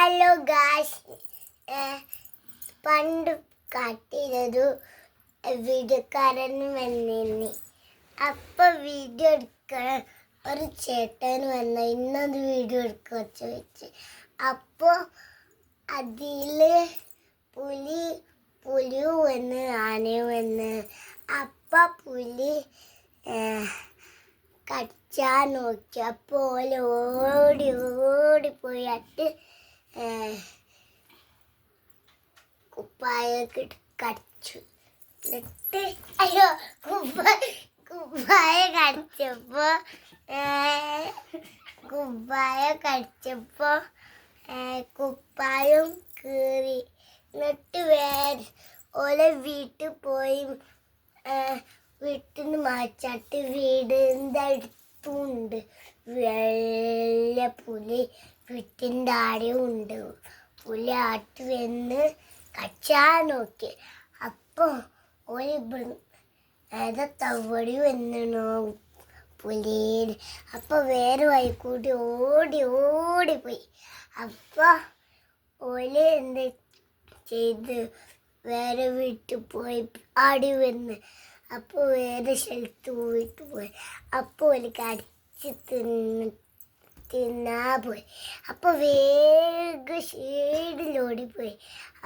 Hello guys, പണ്ട് കാട്ടിലൊരു വീഡിയോക്കാരൻ വന്നിരുന്നു. അപ്പോൾ വീഡിയോ എടുക്കാൻ ഒരു ചേട്ടൻ വന്നു. ഇന്നത് വീഡിയോ എടുക്കുക ചോദിച്ചു. അപ്പോൾ അതിൽ പുലിയും വന്ന് ആനയും വന്ന്. അപ്പം പുലി കടിച്ചാൻ നോക്കി. അപ്പോൾ ഓടിപ്പോയിട്ട് കുപ്പായ കടിച്ചു. എന്നിട്ട് അയ്യോ കുപ്പായ കുപ്പായം കീറി. എന്നിട്ട് ഓലെ വീട്ടിൽ പോയി വീട്ടിൽ നിന്ന് മാറ്റാട്ട് വീടിൻ്റെ അടുത്തുണ്ട് വെള്ള പുലി. വീട്ടിൻ്റെ ആടെയും ഉണ്ട്. പുലി ആട്ടി വന്ന് കച്ചാൻ നോക്കി. അപ്പോൾ ഏതാ തവടി വന്നോ പുലിയിൽ. അപ്പോൾ വേറെ വഴിക്കൂടി ഓടിപ്പോയി. അപ്പോൾ ഓല് എന്ത് ചെയ്ത് വേറെ വീട്ടിൽ പോയി ആടി വന്ന്. അപ്പോൾ വേറെ സ്ഥലത്ത് പോയി. അപ്പോൾ ഓല് കടിച്ച് തിന്നാ പോയി. അപ്പോൾ വേഗം ഷീഡിലോടിപ്പോയി.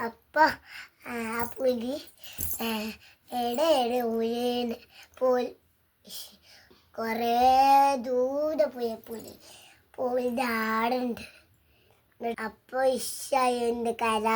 അപ്പോൾ ആ പുലി എടെ ഉയന് കുറേ ദൂരെ പോയ പുലിൻ്റെ ആടുണ്ട്. അപ്പോൾ ഇഷ്ടായി എൻ്റെ കഥ.